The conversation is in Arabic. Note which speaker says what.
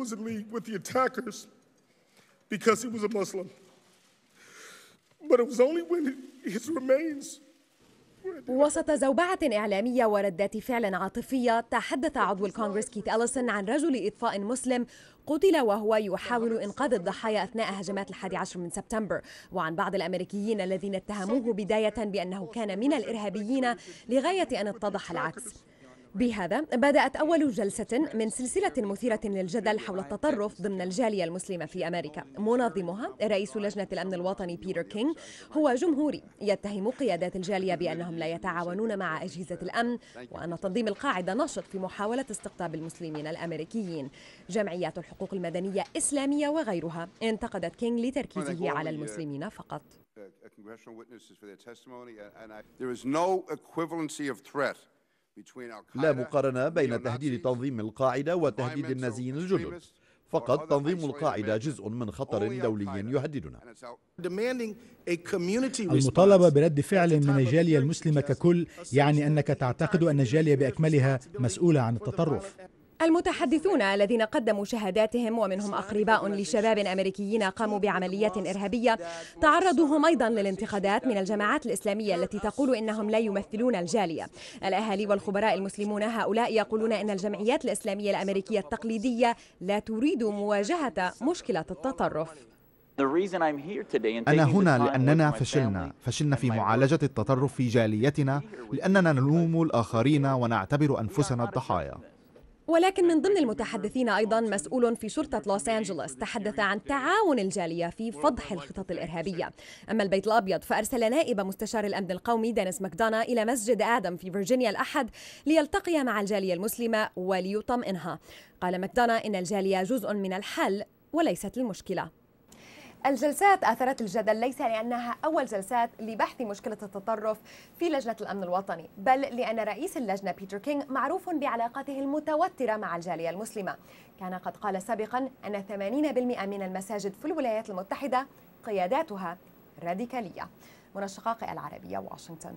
Speaker 1: was in league with the attackers because he was a Muslim. But it was only when his remains.
Speaker 2: وسط زوبعة إعلامية وردات فعل عاطفية، تحدث عضو الكونغرس كيث إليسون عن رجل إطفاء مسلم قتل وهو يحاول إنقاذ الضحايا أثناء هجمات 11 من سبتمبر، وعن بعض الأمريكيين الذين اتهموه بداية بأنه كان من الإرهابيين لغاية أن اتضح العكس. بهذا بدأت أول جلسة من سلسلة مثيرة للجدل حول التطرف ضمن الجالية المسلمة في أمريكا. منظمها رئيس لجنة الأمن الوطني بيتر كينغ هو جمهوري، يتهم قيادات الجالية بأنهم لا يتعاونون مع أجهزة الأمن، وأن تنظيم القاعدة نشط في محاولة استقطاب المسلمين الأمريكيين. جمعيات الحقوق المدنية إسلامية وغيرها انتقدت كينغ لتركيزه على المسلمين فقط.
Speaker 3: لا مقارنة بين تهديد تنظيم القاعدة وتهديد النازيين الجدد، فقط تنظيم القاعدة جزء من خطر دولي يهددنا.
Speaker 4: المطالبة برد فعل من الجالية المسلمة ككل يعني أنك تعتقد أن الجالية بأكملها مسؤولة عن التطرف.
Speaker 2: المتحدثون الذين قدموا شهاداتهم ومنهم أقرباء لشباب أمريكيين قاموا بعمليات إرهابية تعرضوا هم أيضا للانتقادات من الجماعات الإسلامية التي تقول إنهم لا يمثلون الجالية. الأهالي والخبراء المسلمون هؤلاء يقولون إن الجمعيات الإسلامية الأمريكية التقليدية لا تريد مواجهة مشكلة التطرف.
Speaker 5: أنا هنا لأننا فشلنا في معالجة التطرف في جاليتنا، لأننا نلوم الآخرين ونعتبر أنفسنا الضحايا.
Speaker 2: ولكن من ضمن المتحدثين أيضا مسؤول في شرطة لوس أنجلوس تحدث عن تعاون الجالية في فضح الخطط الإرهابية. أما البيت الأبيض فأرسل نائب مستشار الأمن القومي دينيس ماكدونا إلى مسجد آدم في فيرجينيا الأحد ليلتقي مع الجالية المسلمة وليطمئنها. قال ماكدونا إن الجالية جزء من الحل وليست المشكلة. الجلسات أثارت الجدل ليس لأنها أول جلسات لبحث مشكلة التطرف في لجنة الأمن الوطني، بل لأن رئيس اللجنة بيتر كينغ معروف بعلاقاته المتوترة مع الجالية المسلمة. كان قد قال سابقا أن 80% من المساجد في الولايات المتحدة قياداتها راديكالية. من الشقائق العربية، واشنطن.